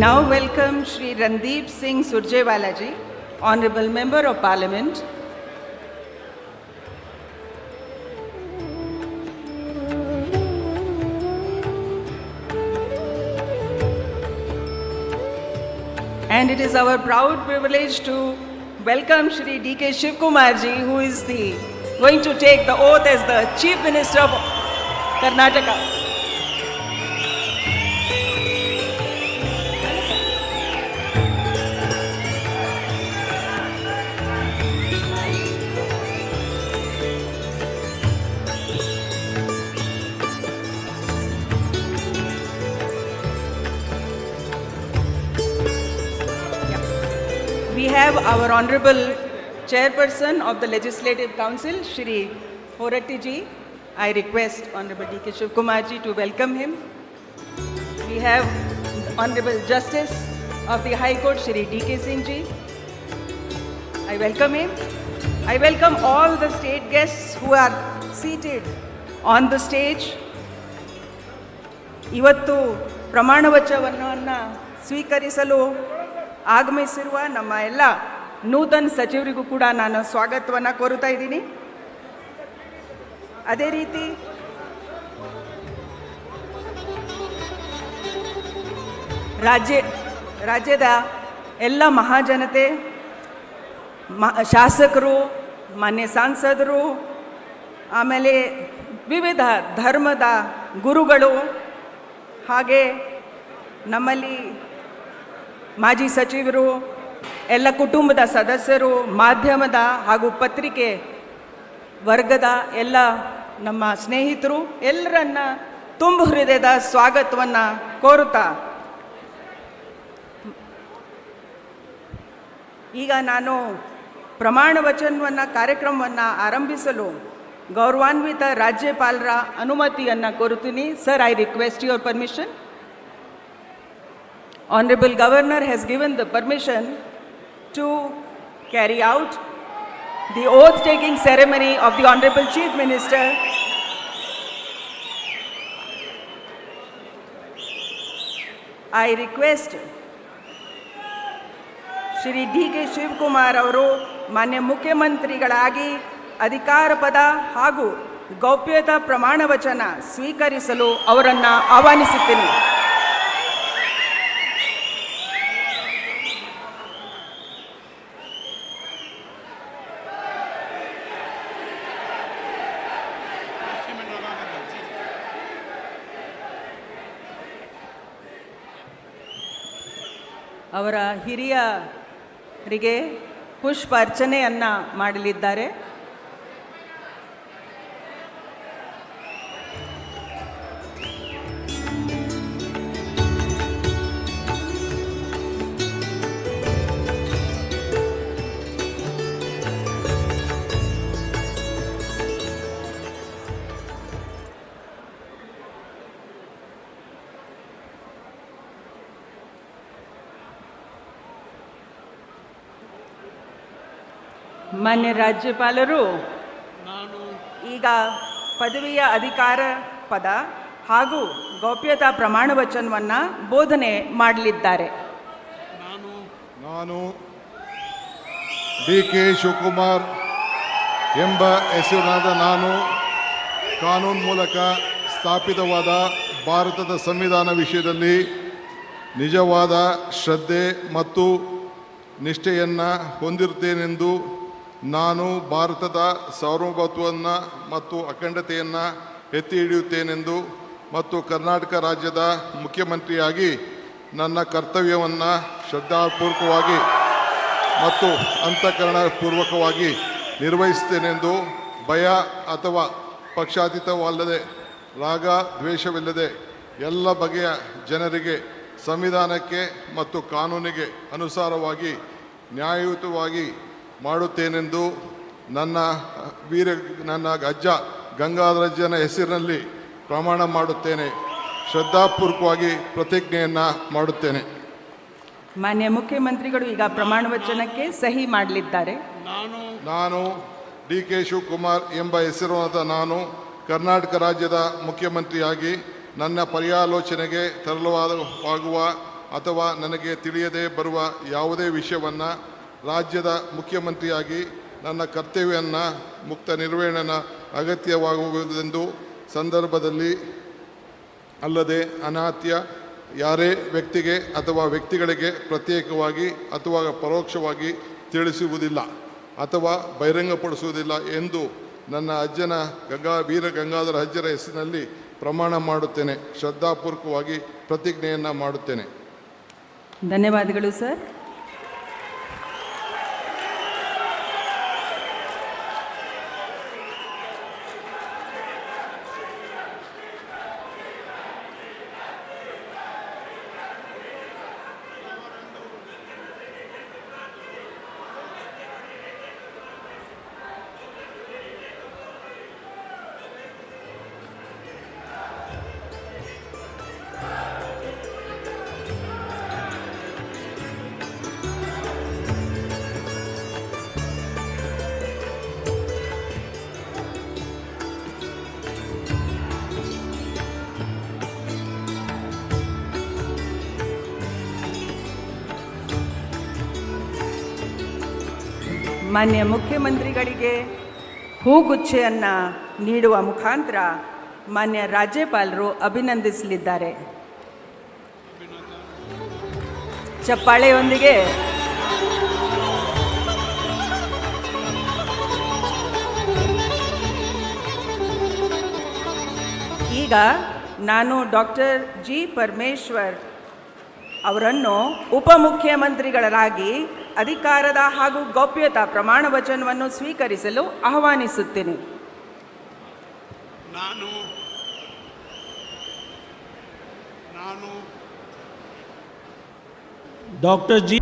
now welcome Shri Randeep Singh Surjewala ji, Honorable Member of Parliament. And it is our proud privilege to welcome Shri D.K. Shivkumar ji, who is going to take the oath as the Chief Minister of Karnataka. We have our Honorable Chairperson of the Legislative Council, Shri Horatti ji. I request Honorable D.K. Shivkumar ji to welcome him. We have Honorable Justice of the High Court, Shri D.K. Singh ji. I welcome him. I welcome all the state guests who are seated on the stage. ಇವತ್ತು ಪ್ರಮಾಣ ವಚನವನ್ನು ಸ್ವೀಕರಿಸಲು ಆಗಮಿಸಿರುವ ನಮ್ಮ ಎಲ್ಲ ನೂತನ ಸಚಿವರಿಗೂ ಕೂಡ ನಾನು ಸ್ವಾಗತವನ್ನು ಕೋರುತ್ತಾ ಇದ್ದೀನಿ. ಅದೇ ರೀತಿ ರಾಜ್ಯದ ಎಲ್ಲ ಮಹಾಜನತೆ, ಶಾಸಕರು, ಮಾನ್ಯ ಸಂಸದರು, ಆಮೇಲೆ ವಿವಿಧ ಧರ್ಮದ ಗುರುಗಳು, ಹಾಗೆ ನಮ್ಮಲ್ಲಿ ಮಾಜಿ ಸಚಿವರು, ಎಲ್ಲ ಕುಟುಂಬದ ಸದಸ್ಯರು, ಮಾಧ್ಯಮದ ಹಾಗೂ ಪತ್ರಿಕೆ ವರ್ಗದ ಎಲ್ಲ ನಮ್ಮ ಸ್ನೇಹಿತರು ಎಲ್ಲರನ್ನ ತುಂಬ ಹೃದಯದ ಸ್ವಾಗತವನ್ನು ಕೋರುತ್ತಾ ಈಗ ನಾನು ಪ್ರಮಾಣ ವಚನವನ್ನು ಕಾರ್ಯಕ್ರಮವನ್ನು ಆರಂಭಿಸಲು ಗೌರವಾನ್ವಿತ ರಾಜ್ಯಪಾಲರ ಅನುಮತಿಯನ್ನು ಕೋರುತ್ತೀನಿ. Sir, I request your permission. Honorable Governor has given the permission to carry out the oath-taking ceremony of the Honorable Chief Minister. I request Shri D.K. Shivkumar ಅವರು ಮಾನ್ಯ ಮುಖ್ಯಮಂತ್ರಿಗಳಾಗಿ ಅಧಿಕಾರ ಪದ ಹಾಗೂ ಗೌಪ್ಯತಾ ಪ್ರಮಾಣ ವಚನ ಸ್ವೀಕರಿಸಲು ಅವರನ್ನು ಆಹ್ವಾನಿಸುತ್ತೇನೆ. ಅವರ ಹಿರಿಯರಿಗೆ ಪುಷ್ಪ ಅರ್ಚನೆಯನ್ನು ಮಾಡಲಿದ್ದಾರೆ. ಮಾನ್ಯ ರಾಜ್ಯಪಾಲರು ಈಗ ಪದವಿಯ ಅಧಿಕಾರ ಪದ ಹಾಗೂ ಗೌಪ್ಯತಾ ಪ್ರಮಾಣ ವಚನವನ್ನು ಬೋಧನೆ ಮಾಡಲಿದ್ದಾರೆ. ನಾನು ಡಿ.ಕೆ. ಶಿವಕುಮಾರ್ ಎಂಬ ಹೆಸರಿನಾದ ನಾನು ಕಾನೂನು ಮೂಲಕ ಸ್ಥಾಪಿತವಾದ ಭಾರತದ ಸಂವಿಧಾನ ವಿಷಯದಲ್ಲಿ ನಿಜವಾದ ಶ್ರದ್ಧೆ ಮತ್ತು ನಿಷ್ಠೆಯನ್ನು ಹೊಂದಿರುತ್ತೇನೆಂದು, ನಾನು ಭಾರತದ ಸಾರ್ವಭೌಮತ್ವವನ್ನು ಮತ್ತು ಅಖಂಡತೆಯನ್ನು ಎತ್ತಿ ಹಿಡಿಯುತ್ತೇನೆಂದು ಮತ್ತು ಕರ್ನಾಟಕ ರಾಜ್ಯದ ಮುಖ್ಯಮಂತ್ರಿಯಾಗಿ ನನ್ನ ಕರ್ತವ್ಯವನ್ನು ಶ್ರದ್ಧಾಪೂರ್ವಕವಾಗಿ ಮತ್ತು ಅಂತಃಕರಣಪೂರ್ವಕವಾಗಿ ನಿರ್ವಹಿಸುತ್ತೇನೆಂದು, ಭಯ ಅಥವಾ ಪಕ್ಷಾತೀತವಲ್ಲದೆ, ರಾಗ ದ್ವೇಷವಿಲ್ಲದೆ ಎಲ್ಲ ಬಗೆಯ ಜನರಿಗೆ ಸಂವಿಧಾನಕ್ಕೆ ಮತ್ತು ಕಾನೂನಿಗೆ ಅನುಸಾರವಾಗಿ ನ್ಯಾಯಯುತವಾಗಿ ಮಾಡುತ್ತೇನೆಂದು ನನ್ನ ಅಜ್ಜ ಗಂಗಾಧರಜ್ಜನ ಹೆಸರಿನಲ್ಲಿ ಪ್ರಮಾಣ ಮಾಡುತ್ತೇನೆ. ಶ್ರದ್ಧಾಪೂರ್ವಕವಾಗಿ ಪ್ರತಿಜ್ಞೆಯನ್ನು ಮಾಡುತ್ತೇನೆ. ಮಾನ್ಯ ಮುಖ್ಯಮಂತ್ರಿಗಳು ಈಗ ಪ್ರಮಾಣ ವಚನಕ್ಕೆ ಸಹಿ ಮಾಡಲಿದ್ದಾರೆ. ನಾನು ಡಿ.ಕೆ. ಶಿವಕುಮಾರ್ ಎಂಬ ಹೆಸರಾದ ನಾನು ಕರ್ನಾಟಕ ರಾಜ್ಯದ ಮುಖ್ಯಮಂತ್ರಿಯಾಗಿ ನನ್ನ ಪರ್ಯಾಲೋಚನೆಗೆ ತರಲಾಗುವ ಅಥವಾ ನನಗೆ ತಿಳಿಯದೇ ಬರುವ ಯಾವುದೇ ವಿಷಯವನ್ನು ರಾಜ್ಯದ ಮುಖ್ಯಮಂತ್ರಿಯಾಗಿ ನನ್ನ ಕರ್ತವ್ಯವನ್ನು ಮುಕ್ತ ನಿರ್ವಹಣೆಯ ಅಗತ್ಯವಾಗುವುದೆಂದು ಸಂದರ್ಭದಲ್ಲಿ ಅಲ್ಲದೆ ಅನಾತ್ಯ ಯಾರೇ ವ್ಯಕ್ತಿಗೆ ಅಥವಾ ವ್ಯಕ್ತಿಗಳಿಗೆ ಪ್ರತ್ಯೇಕವಾಗಿ ಅಥವಾ ಪರೋಕ್ಷವಾಗಿ ತಿಳಿಸುವುದಿಲ್ಲ ಅಥವಾ ಬಹಿರಂಗಪಡಿಸುವುದಿಲ್ಲ ಎಂದು ನನ್ನ ಅಜ್ಜನ ವೀರ ಗಂಗಾಧರ ಅಜ್ಜರ ಹೆಸರಿನಲ್ಲಿ ಪ್ರಮಾಣ ಮಾಡುತ್ತೇನೆ. ಶ್ರದ್ಧಾಪೂರ್ವಕವಾಗಿ ಪ್ರತಿಜ್ಞೆಯನ್ನು ಮಾಡುತ್ತೇನೆ. ಧನ್ಯವಾದಗಳು ಸರ್. ಮಾನ್ಯ ಮುಖ್ಯಮಂತ್ರಿಗಳಿಗೆ ಹೂಗುಚ್ಛೆಯನ್ನು ನೀಡುವ ಮುಖಾಂತರ ಮಾನ್ಯ ರಾಜ್ಯಪಾಲರು ಅಭಿನಂದಿಸಲಿದ್ದಾರೆ. ಚಪ್ಪಾಳೆಯೊಂದಿಗೆ ಈಗ ನಾನು ಡಾಕ್ಟರ್ ಜಿ ಪರಮೇಶ್ವರ್ ಅವರನ್ನು ಉಪಮುಖ್ಯಮಂತ್ರಿಗಳಾಗಿ ಅಧಿಕಾರದ ಹಾಗೂ ಗೌಪ್ಯತಾ ಪ್ರಮಾಣ ವಚನವನ್ನು ಸ್ವೀಕರಿಸಲು ಆಹ್ವಾನಿಸುತ್ತೇನೆ. ನಾನು ಡಾಕ್ಟರ್ ಜಿ